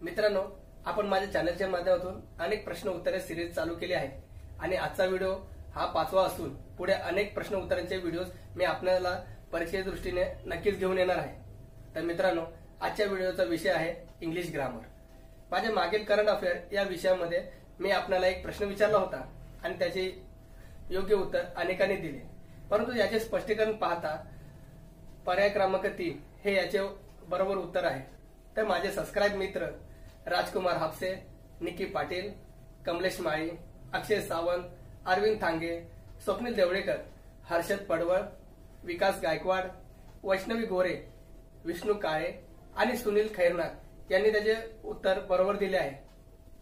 मित्रांनो, आपण माझ्या चॅनलच्या माध्यमातून अनेक प्रश्न उत्तरे सिरीज चालू केली आहे आणि आजचा व्हिडिओ हा 5वा असून पुढे अनेक प्रश्न उत्तरांचे व्हिडिओज मी आपल्याला परीक्षेच्या दृष्टीने नक्कीच घेऊन येणार आहे। तर मित्रांनो, आजच्या व्हिडिओचा विषय आहे इंग्लिश ग्रामर। माझ्या मागील करंट अफेअर या विषयामध्ये मी आपल्याला एक प्रश्न विचारला होता आणि त्याचे योग्य उत्तर अनेकांनी दिले, परंतु याचे स्पष्टीकरण पाहता पर्याय क्रमांक 3 हे याचे बरोबर उत्तर आहे। तर माझे सबस्क्राइब मित्र राजकुमार हापसे, निकी पाटील, कमलेश माळी, अक्षय सावंत, अरविंद थांगे, स्वप्नील देवळेकर, हर्षद पडवळ, विकास गायकवाड, वैष्णवी गोरे, विष्णू काळे आणि सुनील खैरनार यांनी त्याचे उत्तर बरोबर दिले आहे।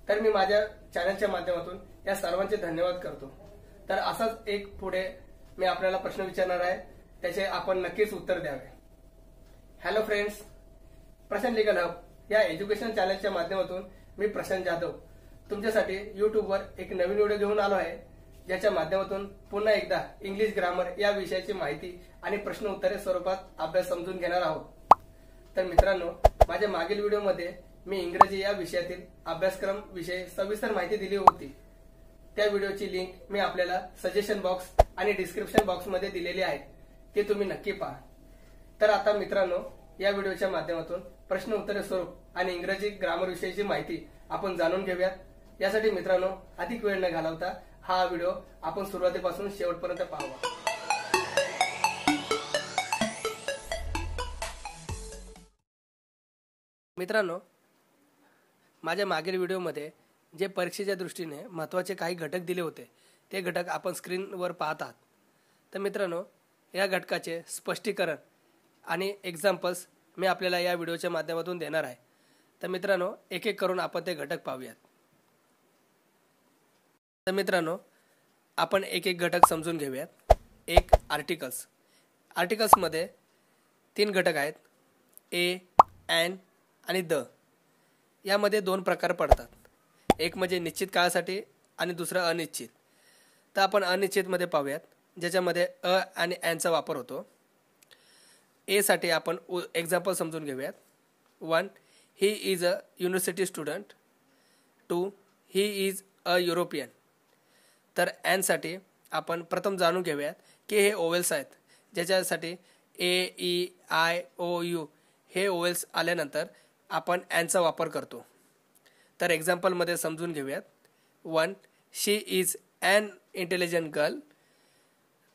तर मी माझ्या चॅनलच्या माध्यमातून या सर्वांचे धन्यवाद करतो। तर असाच एक पुढे मी आपल्याला प्रश्न विचारणार आहे, त्याचे आपण नक्कीच उत्तर द्यावे। Hello friends, Prashant legal hub या एज्युकेशन चॅनलच्या माध्यमातून मी प्रशांत जाधव तुमच्यासाठी युट्यूबवर एक नवीन व्हिडिओ घेऊन आलो आहे, ज्याच्या माध्यमातून पुन्हा एकदा इंग्लिश ग्रामर या विषयाची माहिती आणि प्रश्न उत्तरे स्वरूपात अभ्यास समजून घेणार आहोत। तर मित्रांनो, माझ्या मागील व्हिडिओमध्ये मी इंग्रजी या विषयातील अभ्यासक्रम विषयी सविस्तर माहिती दिली होती। त्या व्हिडिओची लिंक मी आपल्याला सजेशन बॉक्स आणि डिस्क्रिप्शन बॉक्स मध्ये दिलेली आहे, ते तुम्ही नक्की पहा। तर आता मित्रांनो, या व्हिडिओच्या माध्यमातून प्रश्न उत्तरे स्वरूप आणि इंग्रजी ग्रामर विषयीची माहिती आपण जाणून घेऊयात। यासाठी मित्रांनो, अधिक वेळ न घालवता हा व्हिडिओ आपण सुरुवातीपासून शेवटपर्यंत पाहावा। मित्रांनो, माझ्या मागील व्हिडिओमध्ये जे परीक्षेच्या दृष्टीने महत्त्वाचे काही घटक दिले होते, ते घटक आपण स्क्रीनवर पाहत आहात। तर मित्रांनो, या घटकाचे स्पष्टीकरण आणि एक्झाम्पल्स मी आपल्याला या व्हिडिओच्या माध्यमातून देणार आहे। तर मित्रांनो, एक एक करून आपण ते घटक पाहूयात। तर मित्रांनो, आपण एक एक घटक समजून घेऊयात। एक, आर्टिकल्स। आर्टिकल्समध्ये 3 घटक आहेत, ए, एन आणि द। यामध्ये 2 प्रकार पडतात, एक म्हणजे निश्चित काळासाठी आणि दुसरं अनिश्चित। तर आपण अनिश्चितमध्ये पाहूयात, ज्याच्यामध्ये अ आणि एनचा वापर होतो। ए साठी आपण एक्झाम्पल समजून घेऊयात। 1, he is a university student. 2, he is a European. तर एन साठी आपण प्रथम जाणून घेऊयात की हे ओवेल्स आहेत, ज्याच्यासाठी ए, ई, आय, ओ, यू हे ओवेल्स आल्यानंतर आपण एनचा वापर करतो। तर एक्झाम्पलमध्ये समजून घेऊयात। 1, she is an intelligent girl.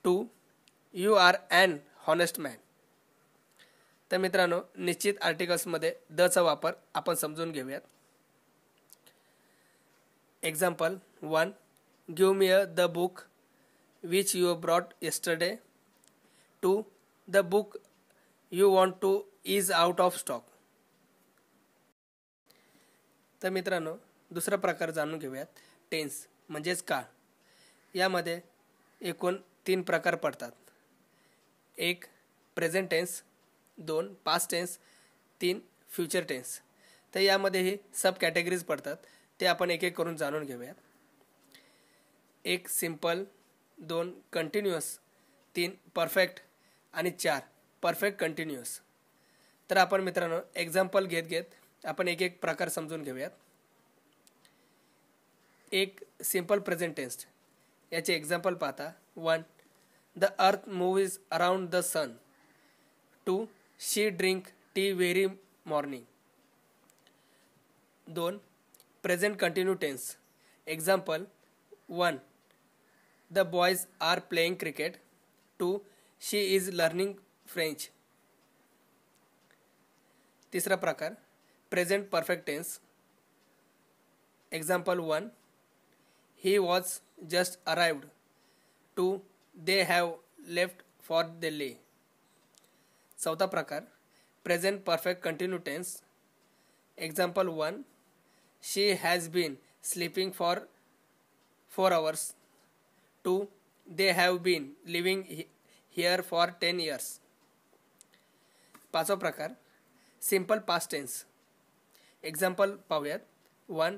2, you are an honest man. तर मित्रांनो, निश्चित आर्टिकल्समध्ये दचा वापर आपण समजून घेऊयात। Example 1, give me the book which you brought yesterday. 2, the book you want to is out of stock. तर मित्रांनो, दुसरा प्रकार जाणून घेऊयात, टेन्स म्हणजेच काळ। यामध्ये एकूण 3 प्रकार पडतात, 1, present tense, 2, past tense, 3, future tense. तर यामध्येही सब कॅटेगरीज पडतात, ते आपण एक एक करून जाणून घेऊयात। 1, सिंपल, 2, कंटिन्युअस, 3, परफेक्ट आणि 4, परफेक्ट कंटिन्युअस। तर आपण मित्रांनो, एक्झाम्पल घेत घेत आपण एक एक प्रकार समजून घेऊयात। 1, सिंपल प्रेझेंट टेन्स। याचे एक्झाम्पल पाहता, 1, the earth moves around the sun. 2, she drink tea very morning. 2, present continue tense. Example 1, the boys are playing cricket. 2, she is learning French. तिसरा प्रकार, present perfect tense. Example 1, he was just arrived. 2, they have left for Delhi. चौथा प्रकार, present perfect continue tense. Example 1, she has been sleeping for 4 hours। 2, they have been living here for 10 years। पाचवा प्रकार, simple past tense. Example पाहूयात। 1,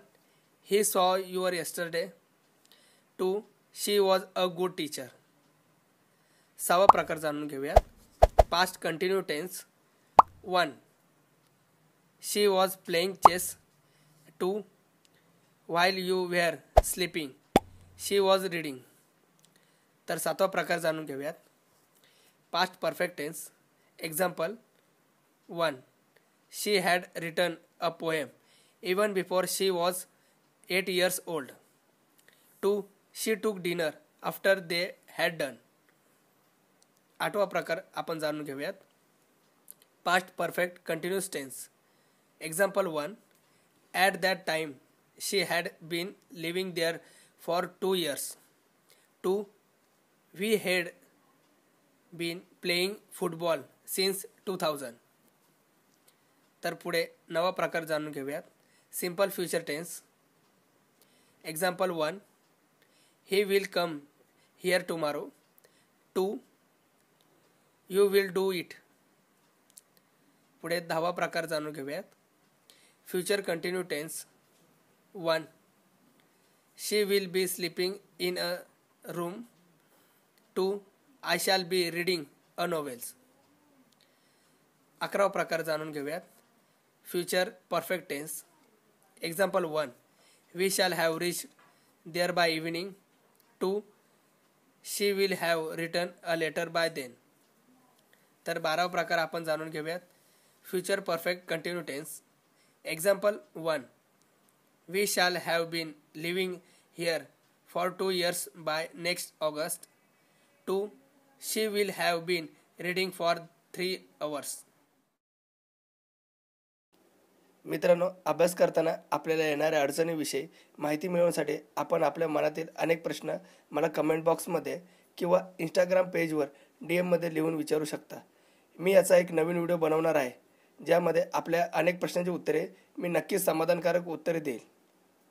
he saw your yesterday. 2, she was a good teacher. 6वा प्रकार जाणून घेऊयात, past continuous tense. 1, she was playing chess. 2. While you were sleeping, she was reading. तर 7वा प्रकार जाणून घेऊयात. Past perfect tense. Example 1. She had written a poem even before she was 8 years old. 2. She took dinner after they had done. 8वा प्रकार आपण जाणून घेऊयात. Past perfect continuous tense. Example 1. At that time, she had been living there for 2 years. 2. We had been playing football since 2000. तर पुढे 9वा प्रकार जाणून घेऊयात. Simple future tense. Example 1. He will come here tomorrow. 2. You will do it. पुढे 10वा प्रकार जाणून घेऊयात. Future continue tense. 1. She will be sleeping in a room. 2. I shall be reading a novels. 11वा प्रकार जाणून घेऊयात. Future perfect tense. Example 1. We shall have reached there by evening. 2. She will have written a letter by then. तर 12वा प्रकार आपण जाणून घेऊयात. Future perfect continue tense. Example 1. We shall have been living here for 2 years by next August. 2. She will have been reading for 3 hours. मित्रांनो, अभ्यास करताना आपल्याला येणाऱ्या अडचणीविषयी माहिती मिळवण्यासाठी आपण आपल्या मनातील अनेक प्रश्न मला कमेंट बॉक्समध्ये किंवा इंस्टाग्राम पेजवर DM मध्ये लिहून विचारू शकता. मी याचा एक नवीन व्हिडिओ बनवणार आहे, ज्यामध्ये आपल्या अनेक प्रश्नांची उत्तरे मी नक्कीच समाधानकारक उत्तरे देईल.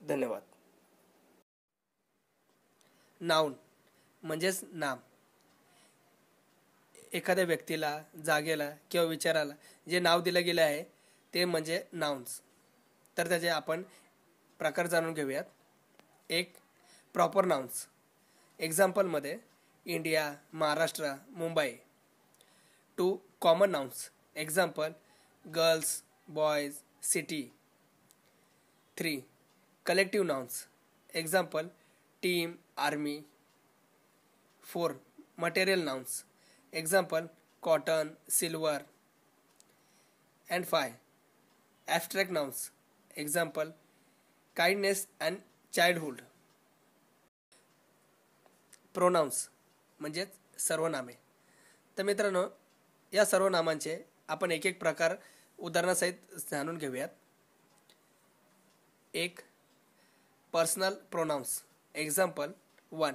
धन्यवाद. नाउन म्हणजेच नाम. एखाद्या व्यक्तीला, जागेला किंवा विचाराला जे नाव दिलं गेलं आहे ते म्हणजे नाउन्स. तर त्याचे आपण प्रकार जाणून घेऊयात. 1. Proper nouns. एक्झाम्पलमध्ये India, Maharashtra, Mumbai. 2. Common nouns. Example girls, boys, city. 3. Collective nouns. Example team, army. 4. Material nouns. Example cotton, silver. And 5. Abstract nouns. Example kindness and childhood. Pronouns म्हणजेच सर्वनामे. तर मित्रांनो, या सर्वनामांचे आपण एक एक प्रकार उदाहरणासहित जाणून घेऊयात. 1. Personal pronounce. Example 1.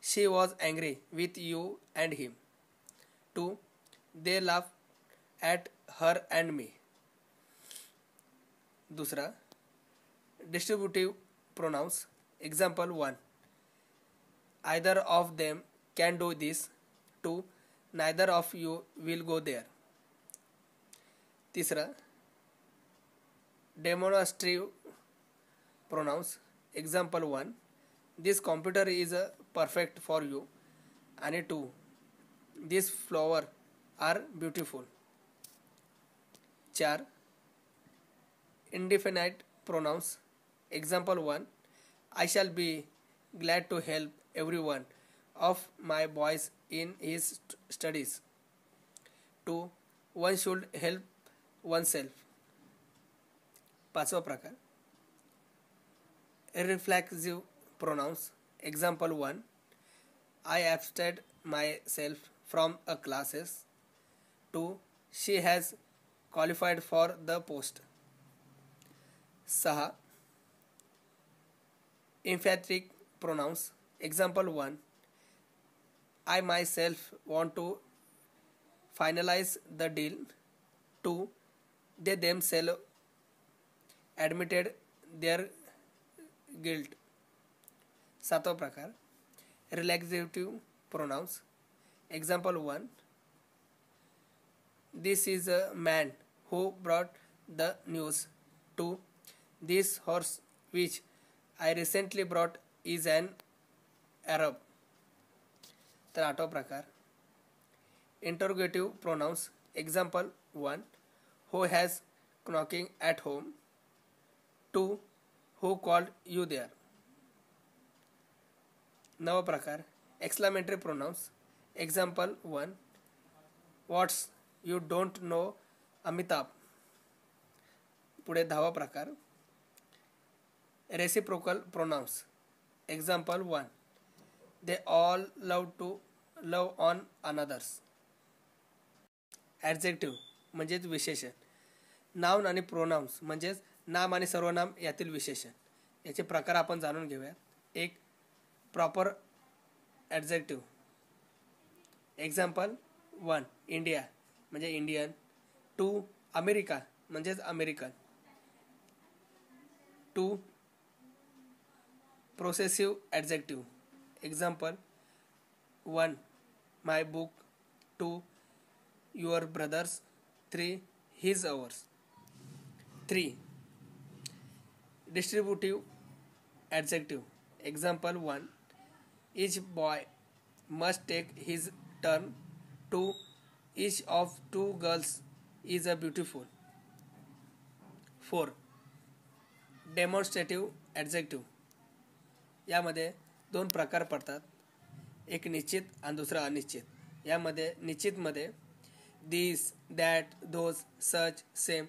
She was angry with you and him. 2. They laughed at her and me. दूसरा distributive pronounce. Example 1. Either of them can do this. 2. Neither of you will go there. तिसरा demonstrative pronounce. Example 1. This computer is perfect for you. आणि 2. These flowers are beautiful. 4. Indefinite pronouns. Example 1. I shall be glad to help every one of my boys in his studies. 2. One should help oneself. 5वा प्रकार reflexive pronouns. Example 1. I abstained myself from a classes. 2. She has qualified for the post. 6. Emphatic pronouns. Example 1. I myself want to finalize the deal. 2. They themselves admitted their guilt. 7वा प्रकार relaxative pronouns. Example 1. This is a man who brought the news. 2. This horse which I recently brought is an Arab. तर 8वा प्रकार interrogative pronouns. Example 1. Who has knocking at home. 2. Who called you there. नवा प्रकार exclamatory pronouns. Example 1, what's you don't know Amitabh. पुढे 10वा प्रकार reciprocal pronouns. Example 1, they all love on another's. Adjective म्हणजेच विशेषण. Noun आणि प्रोनाउन्स म्हणजेच नाम आणि सर्वनाम यातील विशेषण. याचे प्रकार आपण जाणून घेऊया. एक, प्रॉपर ॲडजेक्टिव्ह. एक्झाम्पल 1, इंडिया म्हणजे इंडियन. 2, अमेरिका म्हणजेच American. 2, possessive adjective. Example 1, my book. 2, your brothers. 3, his ours. 3, distributive adjective. Example 1, each boy must take his turn. 2, each of 2 girls is a beautiful. 4, demonstrative adjective. यामध्ये 2 प्रकार पडतात. एक निश्चित आणि दुसरा अनिश्चित. यामध्ये निश्चितमध्ये this, that, those, such, same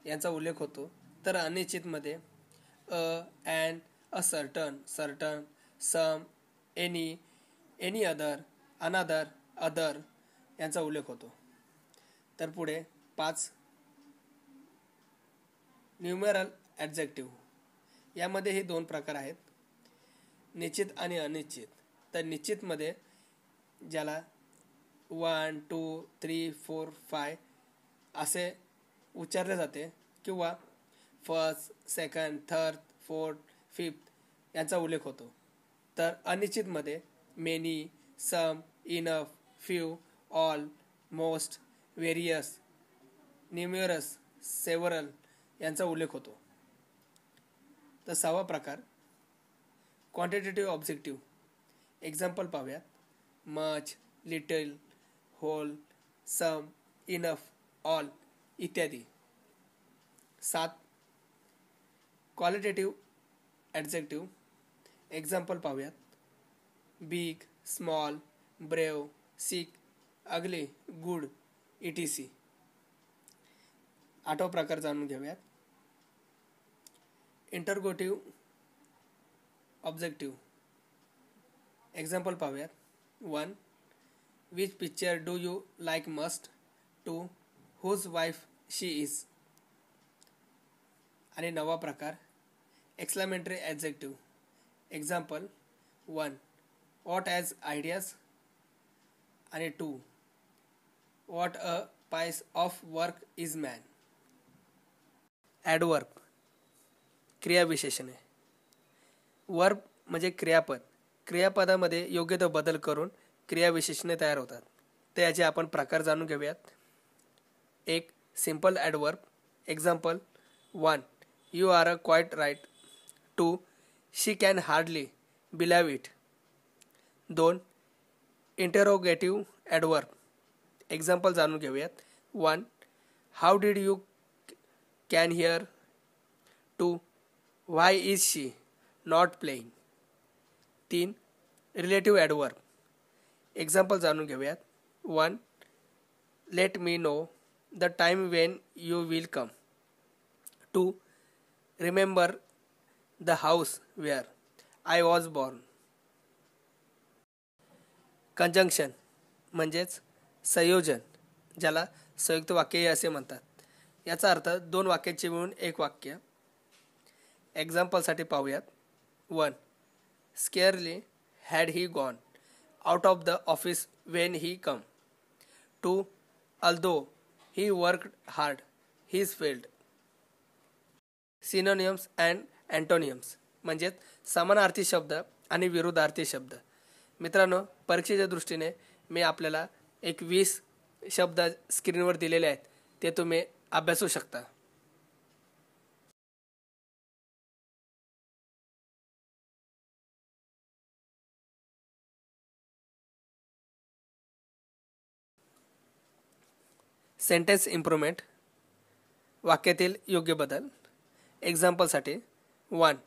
यांचा उल्लेख होतो. तर अनिश्चितमध्ये and, a certain, certain, some, any other, another, other यांचा उल्लेख होतो. तर पुढे 5, न्यूमेरल ॲडजेक्टिव्ह. यामध्ये हे 2 प्रकार आहेत, निश्चित आणि अनिश्चित. तर निश्चितमध्ये ज्याला 1, 2, 3, 4, 5 असे उच्चारले जाते किंवा first, second, third, fourth, fifth यांचा उल्लेख होतो. तर अनिश्चितमध्ये many, some, enough, few, all, most, various, numerous, several यांचा उल्लेख होतो. तर 6वा प्रकार क्वांटिटेटिव्ह ऑब्जेक्टिव्ह. एक्झाम्पल पाहूयात. Much, little, whole, some, enough, all इत्यादी. 7, क्वालिटेटिव्ह ॲडजेक्टिव्ह. एक्झाम्पल पाहूयात. Big, small, brave, sick, ugly, good etc. 8वा प्रकार जाणून घेऊयात. Interrogative objective. एक्झाम्पल पाहूयात. 1, which picture do you like must. 2, whose wife she is. आणि 9वा प्रकार exclamatory adjective. Example 1, what as ideas. आणि 2, what a piece of work is man. Adverb क्रियाविशेषणे. वर्ब म्हणजे क्रियापद. क्रियापदामध्ये योग्य तो बदल करून क्रियाविशेषणे तयार होतात. तर याचे आपण प्रकार जाणून घेऊयात. 1, simple adverb. Example 1, you are a quite right. 2, she can hardly believe it. 2, interrogative adverb. Example जाणून घेऊयात. 1, how did you can hear. 2, why is she not playing. 3, relative adverb. Example जाणून घेऊयात. 1, let me know the time when you will come. 2, remember the house where I was born. Conjunction म्हणजेच संयोजन, ज्याला संयुक्त वाक्य असे म्हणतात. याचा अर्थ 2 वाक्यांचे मिळून एक वाक्य. एक्झाम्पलसाठी पाहूयात. 1, scarcely had he gone out of the office when he come. 2, although he worked hard he's failed. Synonyms and antonyms म्हणजेच समानार्थी शब्द आणि विरुद्धार्थी शब्द. मित्रांनो, परीक्षेच्या दृष्टीने मी आपल्याला एक 20 शब्द स्क्रीनवर दिलेले आहेत. ते तुम्ही अभ्यासू शकता. Sentence improvement. वाक्यातील योग्य बदल. एक्झाम्पलसाठी 1,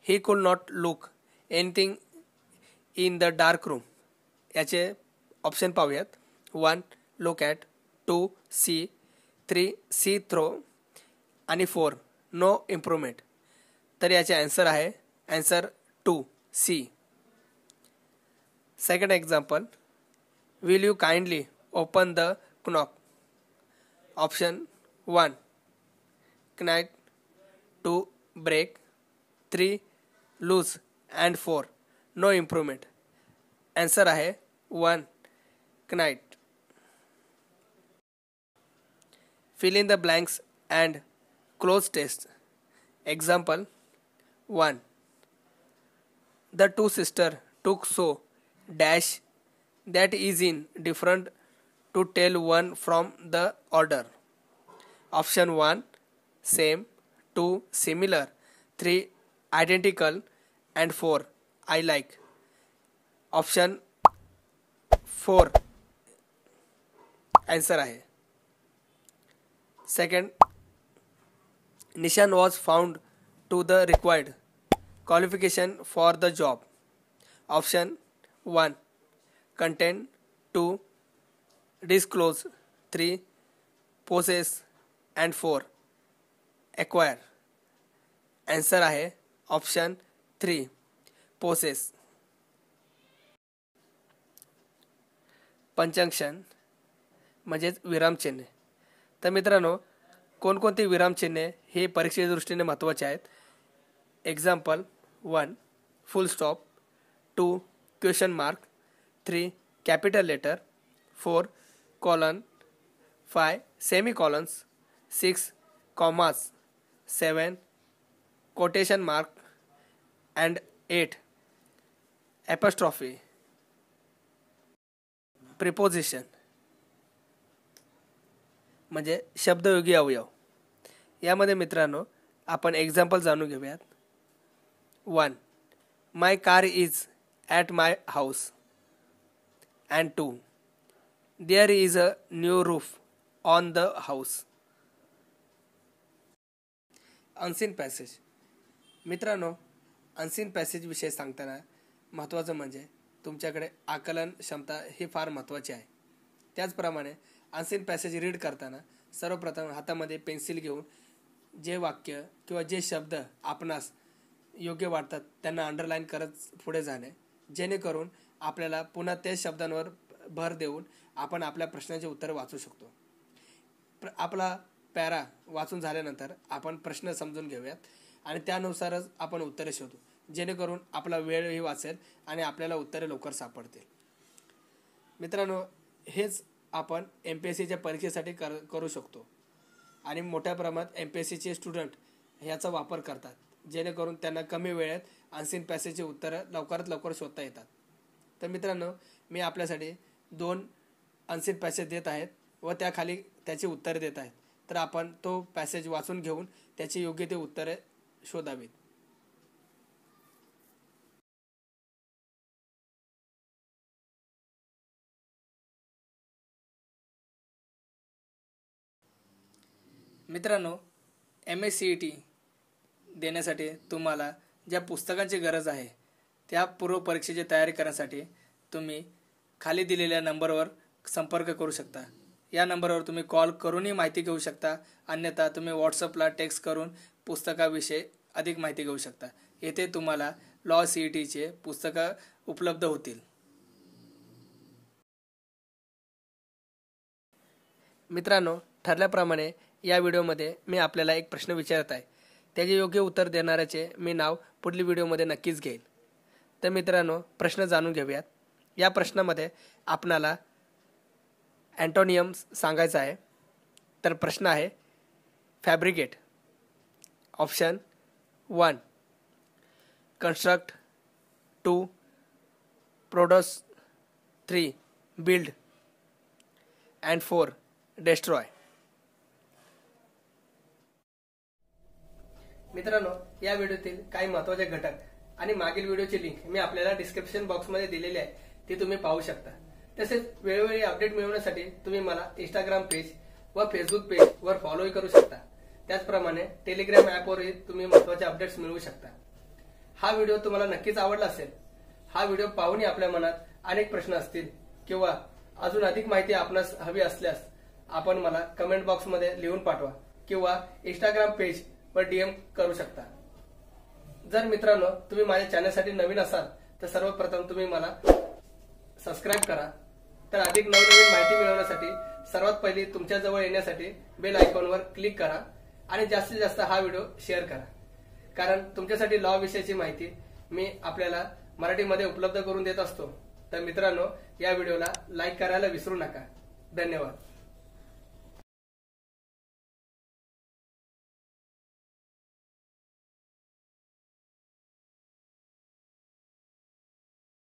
he could not look anything in the dark room. याचे ऑप्शन पाहूयात. 1 look at, 2 see, 3 see through आणि 4 नो इम्प्रूव्हमेंट. तर याचे आन्सर आहे answer 2 see. Second example. Will you kindly open the knock. Option 1 knight, 2 break, 3 lose and 4 no improvement. Answer आहे 1 knight. Fill in the blanks and close test. Example 1. The two sisters took so dash that is in different to tell one from the order. Option 1 same, 2 similar, 3 identical and 4 I like. Option 4 answer आहे. Second, Nishan was found to the required qualification for the job. Option 1 content, 2 disclose, 3 possess and 4 acquire. Answer आहे option 3 possess. पंचांक्षण म्हणजेच विरामचिन्हे. तर मित्रांनो, कोणकोणती विरामचिन्हे हे परीक्षेच्या दृष्टीने महत्त्वाचे आहेत. Example 1 full stop, 2 question mark, 3 capital letter, 4 colon, 5 semicolons, 6 commas, 7 quotation mark and 8 apostrophe. Preposition म्हणजे शब्दयोगी अवयव. यामध्ये मित्रांनो आपण एक्झाम्पल जाणून घेऊयात. 1 my car is at my house and 2 there is a new roof on the house. Unseen passage. मित्रांनो, unseen passage विषयी सांगताना महत्त्वाचं म्हणजे तुमच्याकडे आकलन क्षमता ही फार महत्त्वाची आहे. त्याचप्रमाणे अनसीन पॅसेज रीड करताना सर्वप्रथम हातामध्ये पेन्सिल घेऊन जे वाक्य किंवा जे शब्द आपणास योग्य वाटतात त्यांना अंडरलाईन करत पुढे जाणे, जेणेकरून आपल्याला पुन्हा त्या शब्दांवर भर देऊन आपण आपल्या प्रश्नाचे उत्तर वाचू शकतो. आपला पॅरा वाचून झाल्यानंतर आपण प्रश्न समजून घेऊयात आणि त्यानुसारच आपण उत्तरे शोधू, जेणेकरून आपला वेळही वाचेल आणि आपल्याला उत्तरे लवकर सापडतील. मित्रांनो, हेच आपण MPSCच्या परीक्षेसाठी करू शकतो आणि मोठ्या प्रमाणात MPSCचे स्टुडंट ह्याचा वापर करतात, जेणेकरून त्यांना कमी वेळेत अनसीन पॅसेजची उत्तरं लवकरात लवकर शोधता येतात. तर मित्रांनो, मी आपल्यासाठी 2 अनसीन पॅसेज देत आहेत व त्याखाली त्याची उत्तरे देत आहेत. तर आपण तो पॅसेज वाचून घेऊन त्याची योग्य ते उत्तरे शोधावीत. मित्रांनो, MSCET देण्यासाठी तुम्हाला ज्या पुस्तकांची गरज आहे त्या पूर्व परीक्षेची तयारी करण्यासाठी तुम्ही खाली दिलेल्या नंबरवर संपर्क करू शकता. या नंबरवर तुम्ही कॉल करूनही माहिती घेऊ शकता, अन्यथा तुम्ही व्हॉट्सअपला टेक्स्ट करून पुस्तकाविषयी अधिक माहिती घेऊ शकता. येथे तुम्हाला लॉ CETचे पुस्तकं उपलब्ध होतील. मित्रांनो, ठरल्याप्रमाणे या व्हिडिओमध्ये मी आपल्याला एक प्रश्न विचारत आहे. त्याचे योग्य उत्तर देणाऱ्याचे मी नाव पुढील व्हिडिओमध्ये नक्कीच घेईल. तर मित्रांनो, प्रश्न जाणून घेऊयात. या प्रश्नामध्ये आपणाला अँटोनियम्स सांगायचा आहे. तर प्रश्न आहे fabricate. Option 1 construct, 2 produce, 3 build and 4 destroy. मित्रांनो, या व्हिडिओतील काही महत्त्वाचे घटक आणि मागील व्हिडिओची लिंक मी आपल्याला डिस्क्रिप्शन बॉक्समध्ये दिलेली आहे, ती तुम्ही पाहू शकता. तसेच वेळोवेळी अपडेट मिळवण्यासाठी तुम्ही मला इंस्टाग्राम पेज व फेसबुक पेजवर फॉलोही करू शकता. त्याचप्रमाणे टेलिग्राम ॲपवरही तुम्ही महत्त्वाचे अपडेट्स मिळवू शकता. हा व्हिडिओ तुम्हाला नक्कीच आवडला असेल। हा व्हिडिओ पाहूनही आपल्या मनात अनेक प्रश्न असतील किंवा अजून अधिक माहिती आपणास हवी असल्यास आपण मला कमेंट बॉक्समध्ये लिहून पाठवा किंवा इंस्टाग्राम पेज वर डीएम करू शकता। जर मित्रांनो तुम्ही माझ्या चॅनलसाठी नवीन असाल तर सर्वप्रथम तुम्ही मला सबस्क्राईब करा। तर अधिक नवनवीन माहिती मिळवण्यासाठी सर्वात पहिली तुमच्या जवळ येण्यासाठी बेल आयकॉनवर क्लिक करा आणि जास्तीत जास्त हा व्हिडिओ शेअर करा, कारण तुमच्यासाठी लॉ विषयाची माहिती मी आपल्याला मराठीमध्ये उपलब्ध करून देत असतो। तर मित्रांनो या व्हिडिओला लाईक करायला विसरू नका। धन्यवाद।